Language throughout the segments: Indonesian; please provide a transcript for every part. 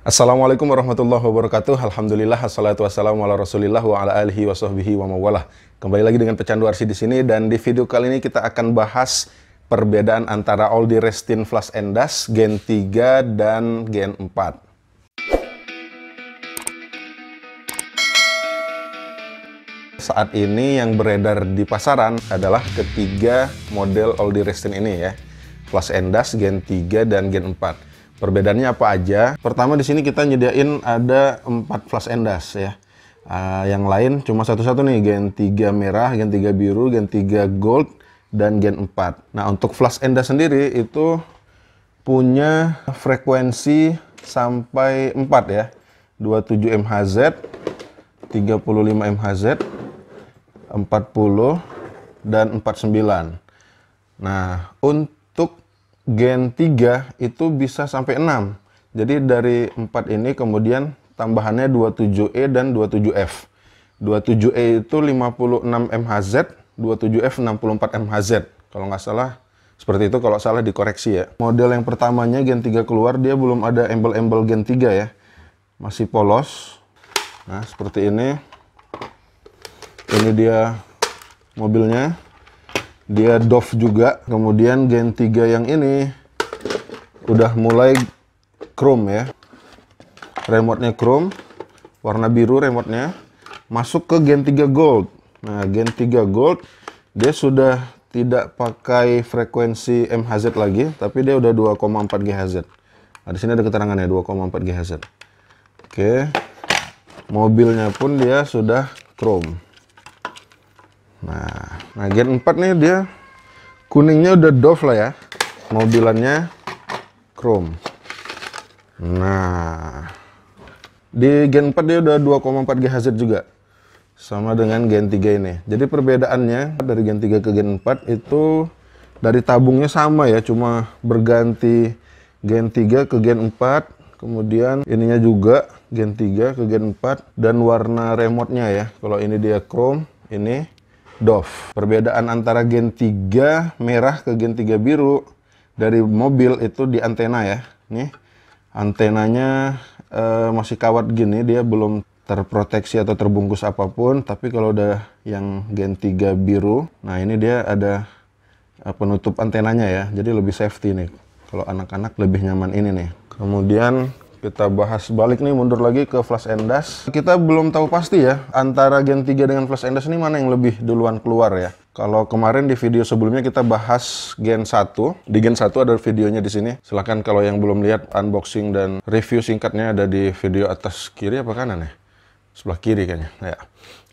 Assalamualaikum warahmatullahi wabarakatuh. Alhamdulillah, assalatu wassalamu ala rasulillah wa ala alihi wa sahbihi wa mawalah. Kembali lagi dengan Pecandu RC di sini, dan di video kali ini kita akan bahas perbedaan antara Aldi Restin Flash and Dash Gen 3 dan Gen 4. Saat ini yang beredar di pasaran adalah ketiga model Aldi Restin ini ya. Flash and Dash Gen 3 dan Gen 4. Perbedaannya apa aja? Pertama di sini kita nyediain ada 4 Flash and Dash ya. Yang lain cuma satu-satu nih, Gen 3 merah, Gen 3 biru, Gen 3 gold, dan Gen 4. Nah, untuk Flash and Dash sendiri itu punya frekuensi sampai 4 ya. 27 MHz, 35 MHz, 40, dan 49. Nah, untuk Gen 3 itu bisa sampai 6. Jadi dari 4 ini kemudian tambahannya 27E dan 27F. 27E itu 56 MHz, 27F 64 MHz. Kalau nggak salah seperti itu, kalau salah dikoreksi ya. Model yang pertamanya Gen 3 keluar, dia belum ada embel-embel Gen 3 ya. Masih polos. Nah, seperti ini. Ini dia mobilnya. Dia doff juga. Kemudian Gen 3 yang ini udah mulai chrome ya. Remote-nya chrome, warna biru remote-nya. Masuk ke Gen 3 gold. Nah, Gen 3 gold dia sudah tidak pakai frekuensi MHz lagi, tapi dia udah 2,4 GHz. Nah, di sini ada keterangannya 2,4 GHz. Oke. Mobilnya pun dia sudah chrome. Nah, Gen 4 nih dia kuningnya udah doff lah ya. Mobilannya chrome. Nah, di Gen 4 dia udah 2,4 GHz juga. Sama dengan Gen 3 ini. Jadi perbedaannya dari Gen 3 ke Gen 4 itu dari tabungnya sama ya. Cuma berganti Gen 3 ke Gen 4. Kemudian ininya juga Gen 3 ke Gen 4. Dan warna remote-nya ya. Kalau ini dia chrome, ini doff. Perbedaan antara Gen 3 merah ke Gen 3 biru dari mobil itu di antena ya. Nih, antenanya masih kawat gini, dia belum terproteksi atau terbungkus apapun. Tapi kalau udah yang Gen 3 biru, nah ini dia ada penutup antenanya ya. Jadi lebih safety nih. Kalau anak-anak lebih nyaman ini nih. Kemudian kita bahas balik nih, mundur lagi ke Flash and Dash. Kita belum tahu pasti ya, antara Gen 3 dengan Flash and Dash ini mana yang lebih duluan keluar ya. Kalau kemarin di video sebelumnya kita bahas Gen 1. Di Gen 1 ada videonya di sini. Silahkan kalau yang belum lihat unboxing dan review singkatnya ada di video atas kiri apa kanan ya? Sebelah kiri kayaknya.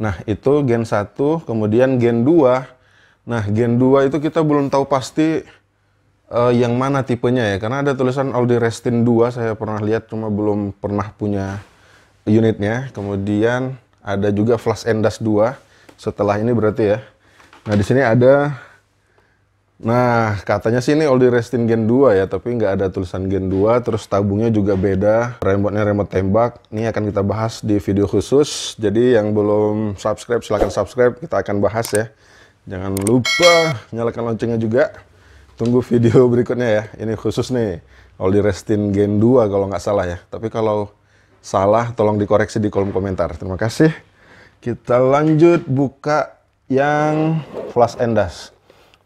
Nah, itu Gen 1, kemudian Gen 2. Nah, Gen 2 itu kita belum tahu pasti yang mana tipenya ya, karena ada tulisan Aldi Restin 2 saya pernah lihat, cuma belum pernah punya unitnya. Kemudian ada juga Flash and Dash 2 setelah ini berarti ya. Nah, di sini ada, nah katanya sih ini Aldi Restin Gen 2 ya, tapi nggak ada tulisan Gen 2. Terus tabungnya juga beda, remote-nya remote tembak. Ini akan kita bahas di video khusus. Jadi yang belum subscribe silahkan subscribe, kita akan bahas ya. Jangan lupa nyalakan loncengnya juga. Tunggu video berikutnya ya. Ini khusus nih Aldi Restin Gen 2 kalau nggak salah ya. Tapi kalau salah tolong dikoreksi di kolom komentar. Terima kasih. Kita lanjut buka yang Flash and Dash.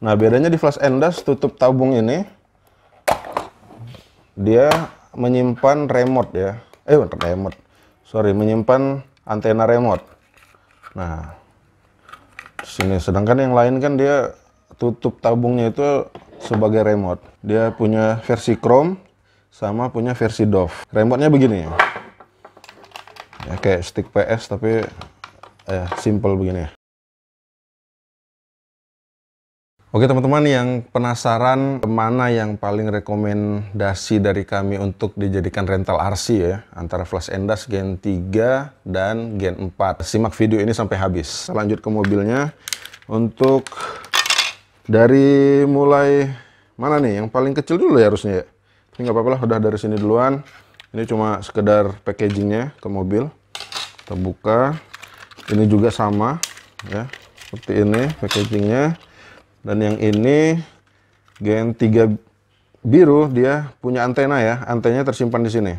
Nah, bedanya di Flash and Dash, tutup tabung ini dia menyimpan remote ya. Menyimpan antena remote. Nah, sini sedangkan yang lain kan dia tutup tabungnya itu sebagai remote. Dia punya versi chrome sama punya versi doff. Remote-nya begini ya. Kayak stick PS tapi simple begini ya. Oke teman-teman, yang penasaran mana yang paling rekomendasi dari kami untuk dijadikan rental RC ya, antara Flash and Dash Gen 3 dan Gen 4. Simak video ini sampai habis. Lanjut ke mobilnya. Untuk dari mulai mana nih? Yang paling kecil dulu ya harusnya ya. Ini nggak apa-apa lah, udah dari sini duluan. Ini cuma sekedar packagingnya ke mobil. Kita buka. Ini juga sama ya, seperti ini packagingnya. Dan yang ini Gen 3 biru, dia punya antena ya. Antenanya tersimpan di sini.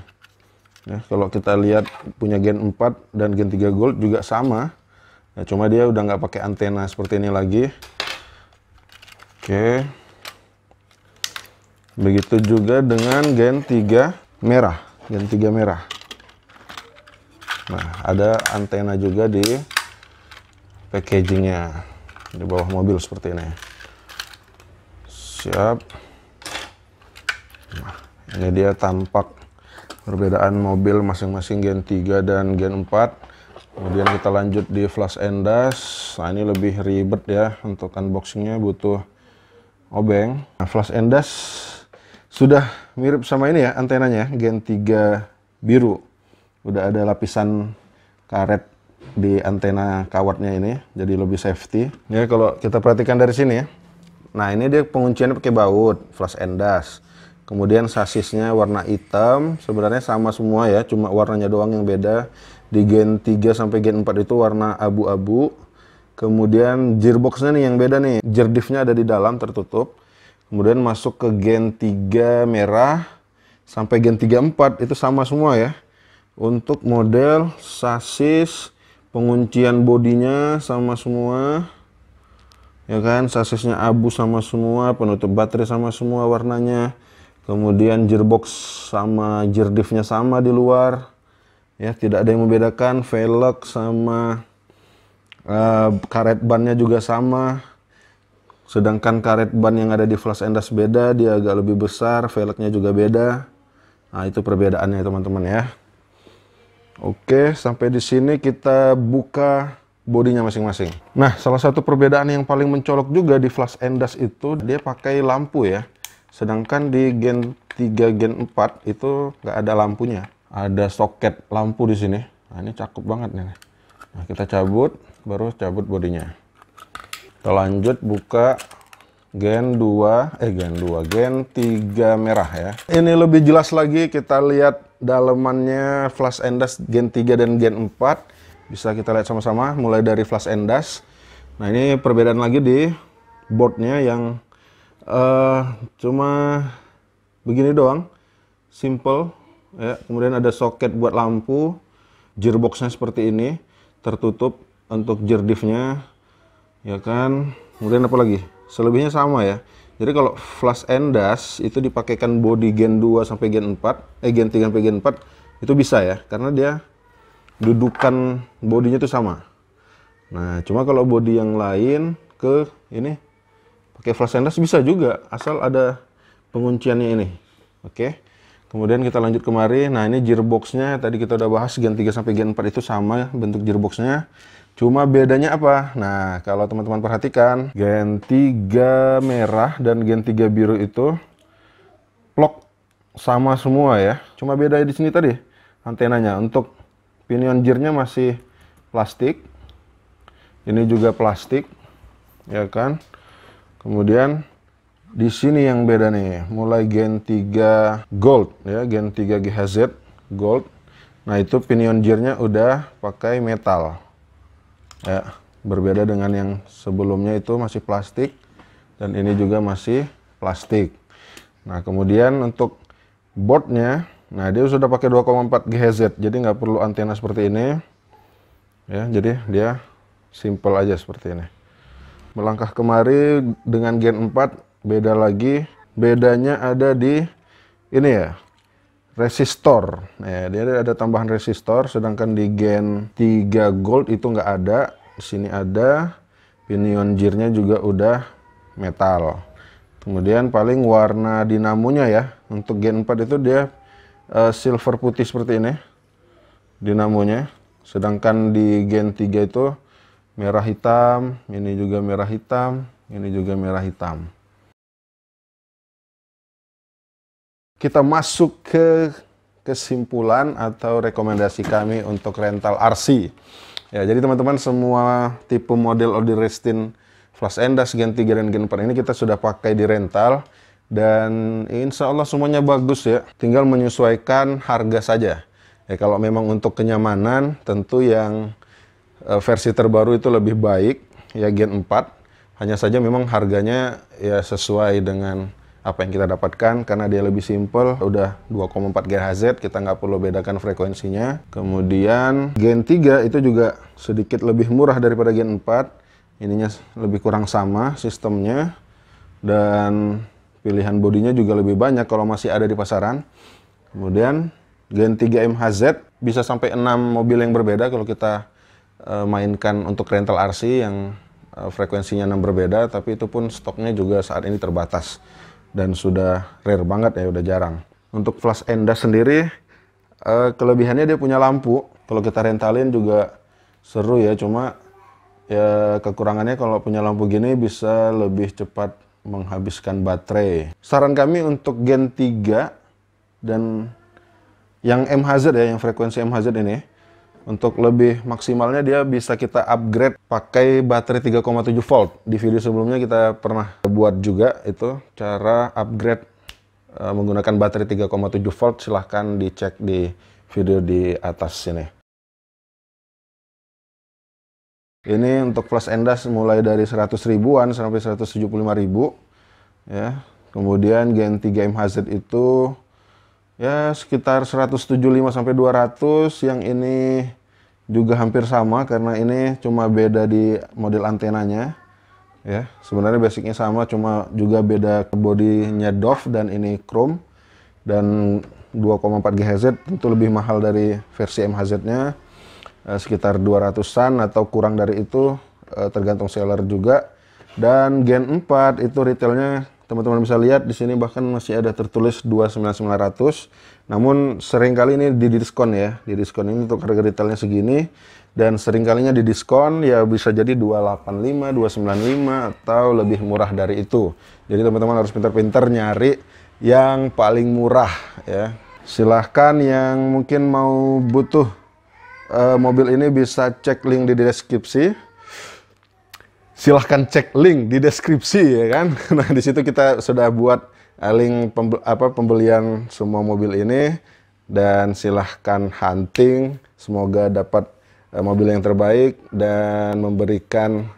Ya, kalau kita lihat punya Gen 4 dan Gen 3 Gold juga sama. Ya, cuma dia udah nggak pakai antena seperti ini lagi. Oke. Begitu juga dengan Gen 3 merah. Gen 3 merah. Nah, ada antena juga di packagingnya. Di bawah mobil seperti ini. Siap. Nah, ini dia tampak perbedaan mobil masing-masing Gen 3 dan Gen 4. Kemudian kita lanjut di flash and dash. Nah, ini lebih ribet ya, untuk unboxingnya butuh obeng. Nah, flash and dash sudah mirip sama ini ya antenanya, Gen 3 biru. Udah ada lapisan karet di antena kawatnya ini, jadi lebih safety. Ya, kalau kita perhatikan dari sini ya. Nah, ini dia pengunciannya pakai baut, flash and dash. Kemudian sasisnya warna hitam, sebenarnya sama semua ya, cuma warnanya doang yang beda. Di Gen 3 sampai Gen 4 itu warna abu-abu. Kemudian gearboxnya nih yang beda nih, gear diffnya ada di dalam tertutup. Kemudian masuk ke Gen 3 merah sampai Gen 3 4 itu sama semua ya. Untuk model, sasis, penguncian bodinya sama semua. Ya kan, sasisnya abu sama semua, penutup baterai sama semua warnanya. Kemudian gearbox sama gear diffnya sama di luar. Ya, tidak ada yang membedakan. Velg sama karet bannya juga sama. Sedangkan karet ban yang ada di flash and dash beda, dia agak lebih besar, velgnya juga beda. Nah, itu perbedaannya teman-teman ya. Oke, sampai di sini kita buka bodinya masing-masing. Nah, salah satu perbedaan yang paling mencolok juga di flash and dash itu dia pakai lampu ya. Sedangkan di Gen 3, Gen 4 itu nggak ada lampunya. Ada soket lampu di sini. Nah, ini cakep banget nih. Nah, kita cabut, baru cabut bodinya. Kita lanjut buka Gen 3 merah ya. Ini lebih jelas lagi, kita lihat dalemannya flash and dash Gen 3 dan Gen 4. Bisa kita lihat sama-sama mulai dari flash and dash. Nah, ini perbedaan lagi di boardnya yang cuma begini doang, simple ya. Kemudian ada soket buat lampu, gearboxnya seperti ini, tertutup untuk gear diffnya. Ya kan, kemudian apa lagi? Selebihnya sama ya. Jadi kalau flash and dash itu dipakaikan body Gen 2 sampai Gen 4, Gen 3 sampai Gen 4 itu bisa ya, karena dia dudukan bodinya itu sama. Nah, cuma kalau body yang lain ke ini pakai flash and dash bisa juga, asal ada pengunciannya ini. Oke. Kemudian kita lanjut kemari. Nah, ini gearboxnya tadi kita udah bahas, Gen 3 sampai Gen 4 itu sama bentuk gearboxnya. Cuma bedanya apa? Nah, kalau teman-teman perhatikan, Gen 3 merah dan Gen 3 biru itu plok sama semua ya. Cuma beda di sini tadi antenanya. Untuk pinion gearnya masih plastik. Ini juga plastik, ya kan? Kemudian di sini yang beda nih, mulai Gen 3 Gold ya, Gen 3 GHZ Gold. Nah, itu pinion gearnya udah pakai metal. Ya, berbeda dengan yang sebelumnya itu masih plastik dan ini juga masih plastik. Nah, kemudian untuk boardnya, nah dia sudah pakai 2,4 GHz, jadi nggak perlu antena seperti ini. Ya, jadi dia simple aja seperti ini. Melangkah kemari dengan Gen 4 beda lagi. Bedanya ada di ini ya, resistor. Nah, dia ada tambahan resistor, sedangkan di Gen 3 Gold itu nggak ada. Di sini ada, pinion gearnya juga udah metal. Kemudian paling warna dinamonya ya, untuk Gen 4 itu dia silver putih seperti ini dinamonya. Sedangkan di Gen 3 itu merah hitam, ini juga merah hitam, ini juga merah hitam. Kita masuk ke kesimpulan atau rekomendasi kami untuk rental RC. Ya, jadi teman-teman, semua tipe model Audi-Restin flash and dash Gen 3 dan Gen 4 ini kita sudah pakai di rental. Dan insya Allah semuanya bagus ya. Tinggal menyesuaikan harga saja. Ya, kalau memang untuk kenyamanan, tentu yang versi terbaru itu lebih baik. Ya, Gen 4. Hanya saja memang harganya ya sesuai dengan apa yang kita dapatkan karena dia lebih simple, udah 2,4 GHz, kita nggak perlu bedakan frekuensinya. Kemudian Gen 3 itu juga sedikit lebih murah daripada Gen 4, ininya lebih kurang sama sistemnya, dan pilihan bodinya juga lebih banyak kalau masih ada di pasaran. Kemudian Gen 3 MHZ bisa sampai 6 mobil yang berbeda kalau kita mainkan untuk rental RC yang frekuensinya 6 berbeda, tapi itu pun stoknya juga saat ini terbatas dan sudah rare banget ya, udah jarang. Untuk flash endas sendiri, kelebihannya dia punya lampu. Kalau kita rentalin juga seru ya, cuma ya kekurangannya kalau punya lampu gini bisa lebih cepat menghabiskan baterai. Saran kami untuk Gen 3 dan yang MHZ ya, yang frekuensi MHZ ini, untuk lebih maksimalnya dia bisa kita upgrade pakai baterai 3,7 volt. Di video sebelumnya kita pernah buat juga itu cara upgrade menggunakan baterai 3,7 volt. Silahkan dicek di video di atas sini. Ini untuk flash endas mulai dari 100 ribuan sampai 175 ribu ya. Kemudian Gen 3 MHZ itu ya sekitar 175 sampai 200. Yang ini juga hampir sama karena ini cuma beda di model antenanya ya. Sebenarnya basicnya sama, cuma juga beda bodinya Dove dan ini chrome, dan 2,4 GHz tentu lebih mahal dari versi MHZ-nya, sekitar 200-an atau kurang dari itu, tergantung seller juga. Dan Gen 4 itu retailnya teman-teman bisa lihat di sini bahkan masih ada tertulis 29900. Namun sering kali ini di diskon ya. Di diskon ini untuk harga retailnya segini, dan sering kalinya di diskon ya bisa jadi 285, 295 atau lebih murah dari itu. Jadi teman-teman harus pintar-pintar nyari yang paling murah ya. Silahkan yang mungkin mau butuh mobil ini bisa cek link di deskripsi. Silahkan cek link di deskripsi ya kan. Nah di situ kita sudah buat link pembelian semua mobil ini, dan silahkan hunting. Semoga dapat mobil yang terbaik dan memberikan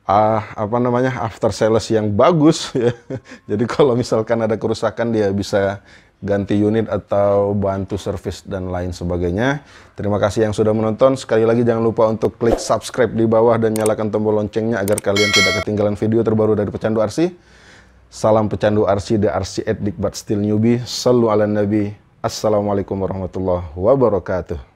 after sales yang bagus ya. Jadi kalau misalkan ada kerusakan dia bisa ganti unit atau bantu servis dan lain sebagainya. Terima kasih yang sudah menonton. Sekali lagi jangan lupa untuk klik subscribe di bawah dan nyalakan tombol loncengnya agar kalian tidak ketinggalan video terbaru dari Pecandu RC. Salam Pecandu RC, the RC addict but still newbie. Sallu ala nabi. Assalamualaikum warahmatullahi wabarakatuh.